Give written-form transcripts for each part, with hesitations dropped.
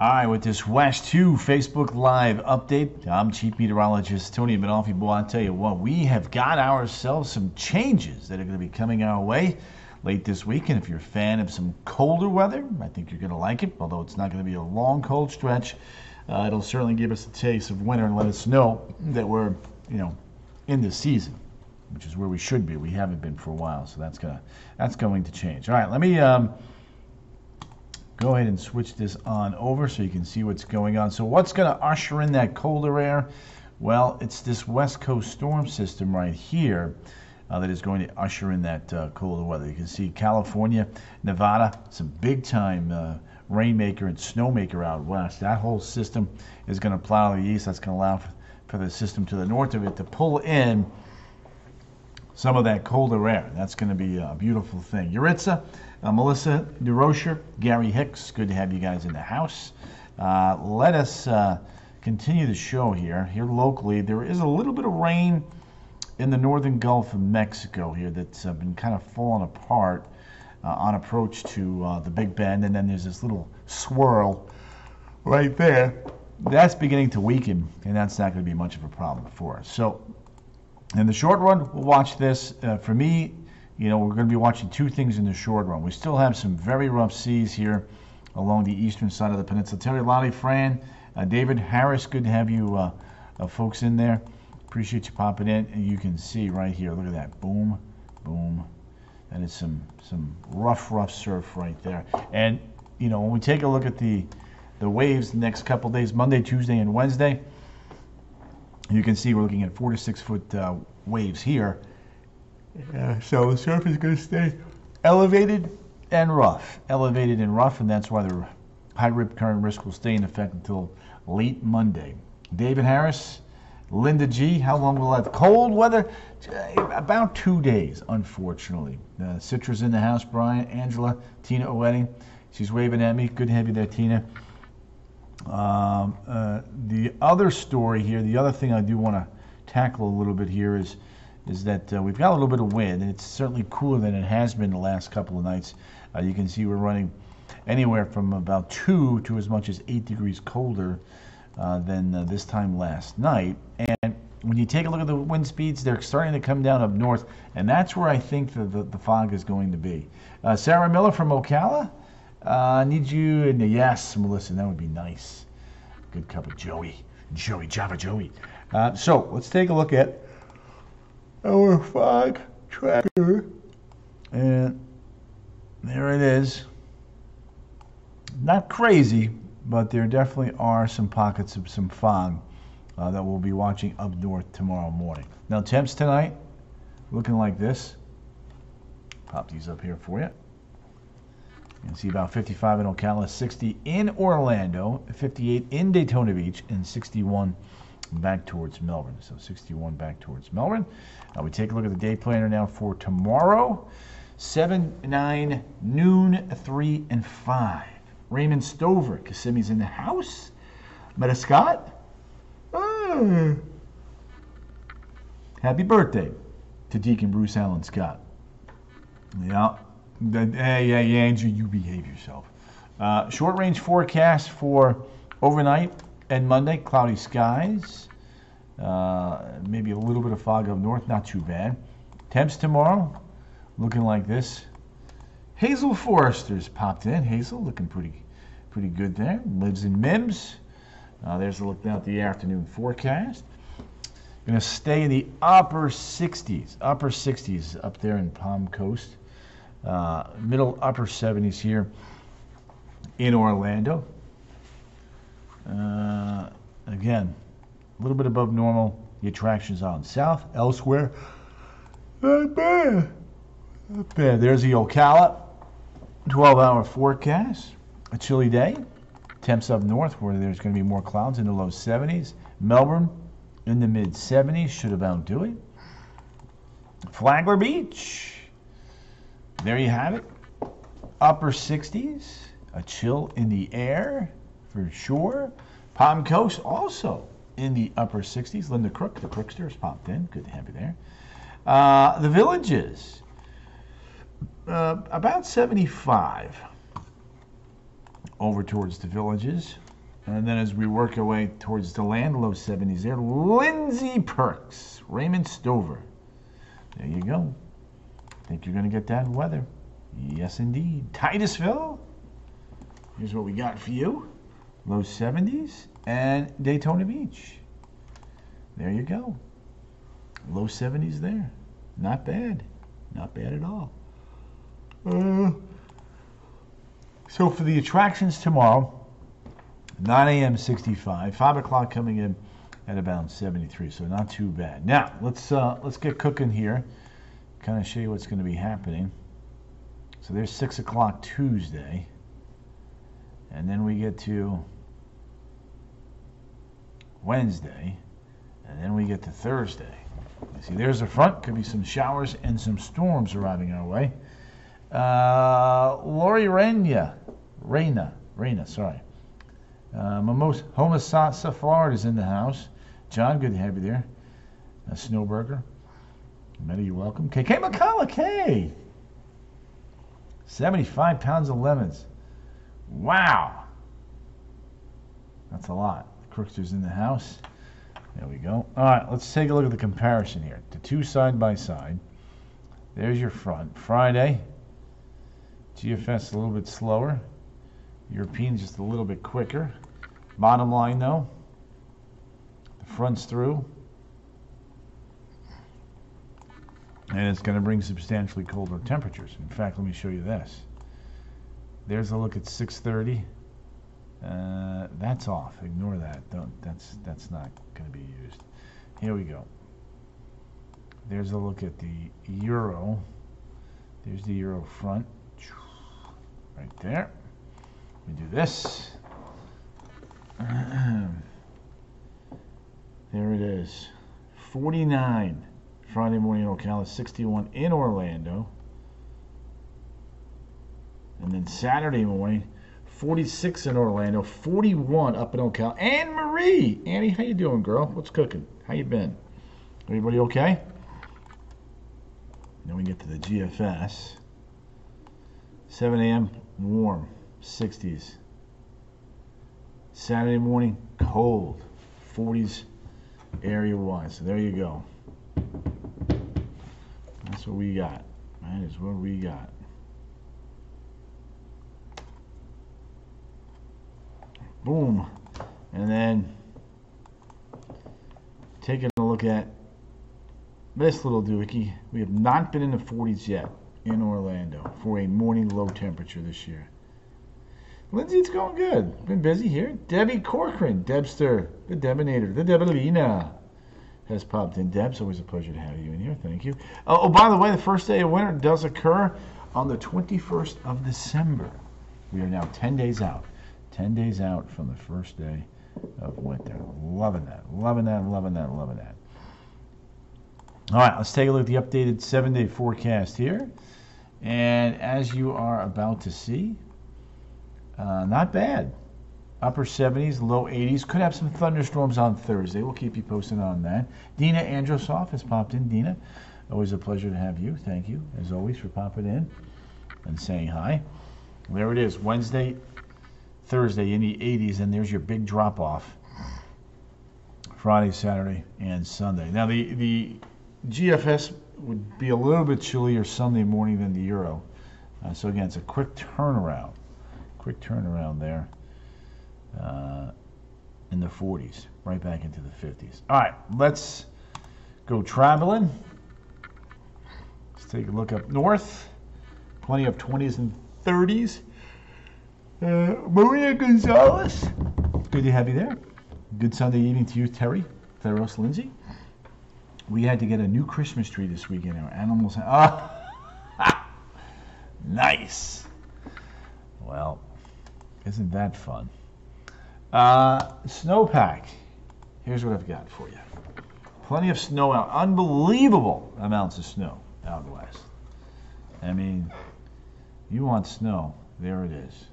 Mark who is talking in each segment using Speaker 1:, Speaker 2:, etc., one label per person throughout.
Speaker 1: All right, with this WASH 2 Facebook Live update, I'm Chief Meteorologist Tony Manolfi. Boy, I'll tell you what, we have got ourselves some changes that are going to be coming our way late this week. And if you're a fan of some colder weather, I think you're going to like it, although it's not going to be a long, cold stretch. It'll certainly give us a taste of winter and let us know that we're, in the season, which is where we should be. We haven't been for a while, so that's going to change. All right, let me go ahead and switch this on over so you can see what's going on. So what's going to usher in that colder air? Well, it's this West Coast storm system right here that is going to usher in that colder weather. You can see California, Nevada, some big-time rainmaker and snowmaker out west. That whole system is going to plow the east. That's going to allow for the system to the north of it to pull in some of that colder air. That's going to be a beautiful thing. Yuritsa, Melissa DeRocher, Gary Hicks, good to have you guys in the house. Let us continue the show here. Here locally, there is a little bit of rain in the northern Gulf of Mexico here that's been kind of falling apart on approach to the Big Bend, and then there's this little swirl right there. That's beginning to weaken, and that's not going to be much of a problem for us. So in the short run, we'll watch this. For me, we're going to be watching two things in the short run. We still have some very rough seas here along the eastern side of the peninsula. Terry, Lottie, Fran, David Harris, good to have you folks in there. Appreciate you popping in. And you can see right here, look at that. Boom, boom. And it's some rough surf right there. And, when we take a look at the waves the next couple days, Monday, Tuesday, and Wednesday, you can see we're looking at 4 to 6 foot waves here. So the surf is going to stay elevated and rough. Elevated and rough, and that's why the high rip current risk will stay in effect until late Monday. David Harris, Linda G, how long will that cold weather? About 2 days, unfortunately. Citra's in the house, Brian, Angela, Tina O'Wedding. She's waving at me. Good to have you there, Tina. The other story here, the other thing I do want to tackle a little bit here is that we've got a little bit of wind, and it's certainly cooler than it has been the last couple of nights. You can see we're running anywhere from about 2 to as much as 8 degrees colder than this time last night. And when you take a look at the wind speeds, they're starting to come down up north, and that's where I think the fog is going to be. Sarah Miller from Ocala, need you, and yes, Melissa, that would be nice. Good cup of Java Joey. So let's take a look at our fog tracker, and there it is. Not crazy, but there definitely are some pockets of some fog that we'll be watching up north tomorrow morning. Now temps tonight looking like this. Pop these up here for you. You can see about 55 in Ocala, 60 in Orlando, 58 in Daytona Beach, and 61 back towards Melbourne. So 61 back towards Melbourne. We take a look at the day planner now for tomorrow. 7, 9, noon, 3, and 5. Raymond Stover, Kissimmee's in the house. Meta Scott. Happy birthday to Deacon Bruce Allen Scott. Yeah. Hey, Andrew, you behave yourself. Short range forecast for overnight and Monday, cloudy skies. Maybe a little bit of fog up north, not too bad. Temps tomorrow, looking like this. Hazel Forrester's popped in. Hazel looking pretty good there. Lives in Mims. There's a look now at the afternoon forecast. Going to stay in the upper 60s up there in Palm Coast. Middle upper 70s here in Orlando. Again, a little bit above normal. The attractions on south. Elsewhere, not bad. Not bad. There's the Ocala 12-hour forecast. A chilly day. Temps up north where there's going to be more clouds in the low 70s. Melbourne in the mid 70s should about do it. Flagler Beach. There you have it. Upper 60s. A chill in the air for sure. Palm Coast also in the upper 60s. Linda Crook, the Crooksters, popped in. Good to have you there. The Villages, about 75 over towards the Villages. And then as we work our way towards the land, low 70s there. Lindsay Perks, Raymond Stover. There you go. Think you're going to get that weather? Yes, indeed. Titusville. Here's what we got for you. Low 70s. And Daytona Beach. There you go. Low 70s there. Not bad. Not bad at all. So for the attractions tomorrow, 9 a.m. 65, 5 o'clock coming in at about 73, so not too bad. Now let's get cooking here. Kind of show you what's going to be happening. So there's 6 o'clock Tuesday, and then we get to Wednesday, and then we get to Thursday. You see, there's the front. Could be some showers and some storms arriving our way. Lori Reyna, sorry. Homosassa, Florida is in the house. John, good to have you there. Snowburger. Many, you're welcome. KK McCullough, K. 75 pounds of lemons. Wow. That's a lot. Crookster's in the house. There we go. All right, let's take a look at the comparison here. The two side by side. There's your front. Friday. GFS a little bit slower. European just a little bit quicker. Bottom line though, the front's through. And it's going to bring substantially colder temperatures. In fact, let me show you this. There's a look at 6:30. That's off. Ignore that. That's not going to be used. Here we go. There's a look at the Euro. There's the Euro front. Right there. We do this. There it is. 49 Friday morning in Ocala, 61 in Orlando. And then Saturday morning, 46 in Orlando, 41 up in Ocala. Anne Marie! Annie, how you doing, girl? What's cooking? How you been? Everybody okay? Then we get to the GFS. 7 a.m. warm, 60s. Saturday morning, cold, 40s area-wise. So there you go. That's what we got. That is what we got. Boom. And then taking a look at this little doohickey. We have not been in the 40s yet in Orlando for a morning low temperature this year. Lindsay, it's going good. Been busy here. Debbie Corcoran, Debster, the Debonator, the Debelina has popped in. Deb's always a pleasure to have you in here. Thank you. Oh, by the way, the first day of winter does occur on the 21st of December. We are now 10 days out. 10 days out from the first day of winter. Loving that. Loving that, loving that, loving that. All right, let's take a look at the updated 7-day forecast here. And as you are about to see, not bad. Upper 70s, low 80s. Could have some thunderstorms on Thursday. We'll keep you posted on that. Dina Androsoff has popped in. Dina, always a pleasure to have you. Thank you, as always, for popping in and saying hi. There it is, Wednesday, Thursday in the 80s, and there's your big drop-off. Friday, Saturday, and Sunday. Now, the GFS would be a little bit chillier Sunday morning than the Euro. So, again, it's a quick turnaround. Quick turnaround there in the 40s, right back into the 50s. All right, let's go traveling. Let's take a look up north. Plenty of 20s and 30s. Maria Gonzalez, good to have you there. Good Sunday evening to you, Terry, Theros Lindsay. We had to get a new Christmas tree this weekend. Our animals, nice. Well, isn't that fun? Snowpack. Here's what I've got for you. Plenty of snow out. Unbelievable amounts of snow out west. I mean, you want snow, there it is.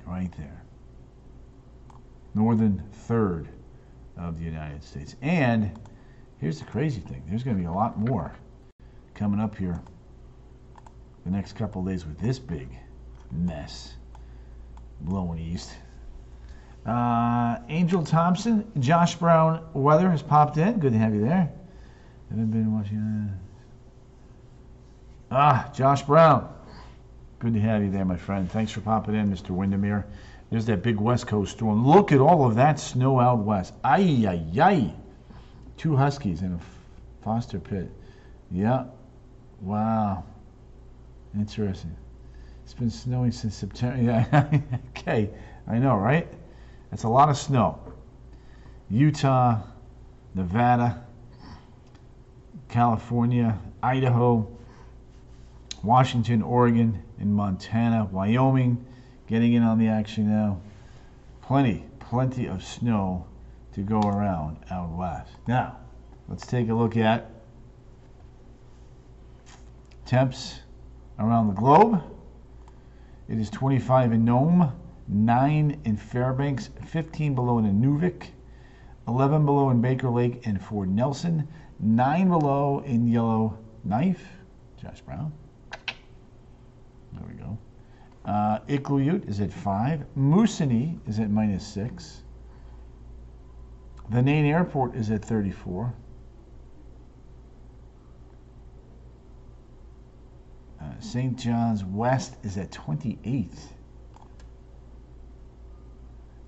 Speaker 1: Right there. Northern third of the United States. And here's the crazy thing. There's going to be a lot more coming up here the next couple of days with this big mess blowing east. Angel Thompson, Josh Brown weather has popped in. Good to have you there. Haven't been watching. Josh Brown. Good to have you there, my friend. Thanks for popping in, Mr. Windermere. There's that big West Coast storm. Look at all of that snow out west. Ay, ay, ay. 2 huskies in a foster pit. Yeah. Wow. Interesting. It's been snowing since September. Yeah. Okay. I know, right? That's a lot of snow. Utah, Nevada, California, Idaho, Washington, Oregon, and Montana, Wyoming, getting in on the action now. Plenty of snow to go around out west. Now, let's take a look at temps around the globe. It is 25 in Nome, 9 in Fairbanks, 15 below in Inuvik, 11 below in Baker Lake and Fort Nelson, 9 below in Yellowknife, Josh Brown. There we go. Iqaluit is at 5. Moosonee is at -6. The Nain Airport is at 34. St. John's West is at 28.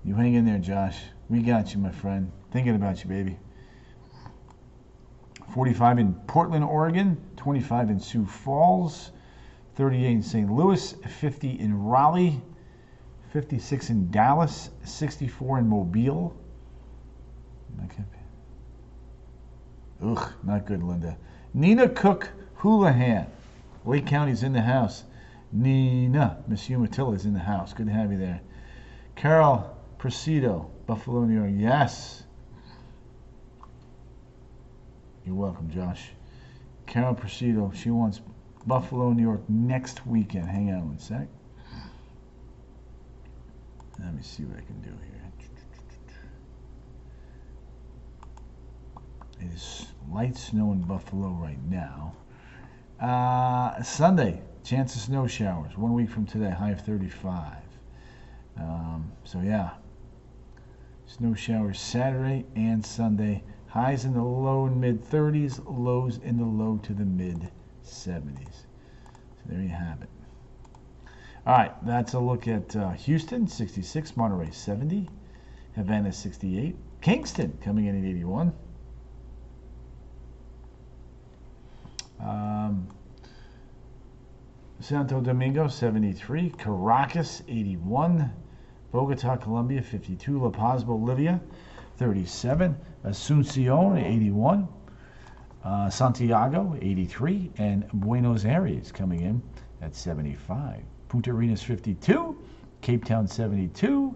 Speaker 1: You hang in there, Josh. We got you, my friend. Thinking about you, baby. 45 in Portland, Oregon. 25 in Sioux Falls. 38 in St. Louis. 50 in Raleigh. 56 in Dallas. 64 in Mobile. Ugh, not good, Linda. Nina Cook Houlihan. Lake County's in the house. Nina, Miss Umatilla is in the house. Good to have you there. Carol Presido, Buffalo, New York. Yes. You're welcome, Josh. Carol Presido, she wants Buffalo, New York next weekend. Hang on one sec. Let me see what I can do here. It is light snow in Buffalo right now. Sunday, chance of snow showers. 1 week from today, high of 35. So yeah, snow showers Saturday and Sunday. Highs in the low and mid 30s, lows in the low to the mid 70s. So there you have it. All right, that's a look at Houston, 66, Monterey, 70, Havana, 68, Kingston coming in at 81. Santo Domingo, 73. Caracas, 81. Bogota, Colombia, 52. La Paz, Bolivia, 37. Asuncion, 81. Santiago, 83. And Buenos Aires coming in at 75. Punta Arenas, 52. Cape Town, 72.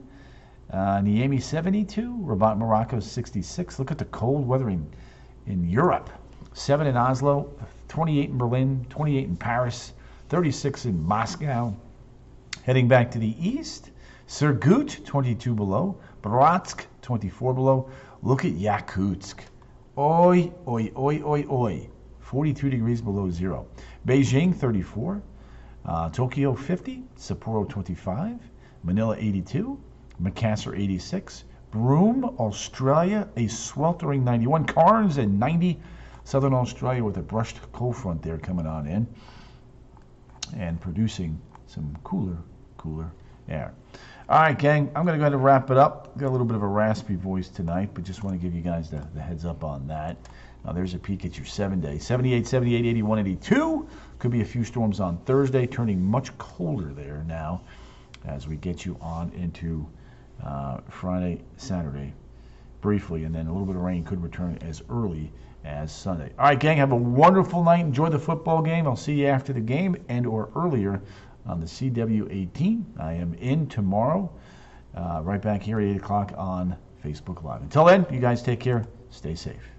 Speaker 1: Niamey, 72. Rabat, Morocco, 66. Look at the cold weather in Europe. 7 in Oslo, 28 in Berlin, 28 in Paris, 36 in Moscow. Heading back to the east, Surgut, 22 below, Bratsk, 24 below. Look at Yakutsk. Oi, oi, oi, oi, oi. 42 degrees below zero. Beijing, 34. Tokyo, 50. Sapporo, 25. Manila, 82. Makassar, 86. Broome, Australia, a sweltering 91. Cairns at 90. Southern Australia with a brushed cold front there coming on in and producing some cooler air. All right, gang, I'm going to go ahead and wrap it up. Got a little bit of a raspy voice tonight, but just want to give you guys the heads up on that. Now, there's a peek at your 7-day. 78, 78, 81, 82. Could be a few storms on Thursday, turning much colder there now as we get you on into Friday, Saturday briefly, and then a little bit of rain could return as early as Sunday. All right, gang, have a wonderful night. Enjoy the football game. I'll see you after the game and or earlier on the CW18. I am in tomorrow, right back here at 8 o'clock on Facebook Live. Until then, you guys take care. Stay safe.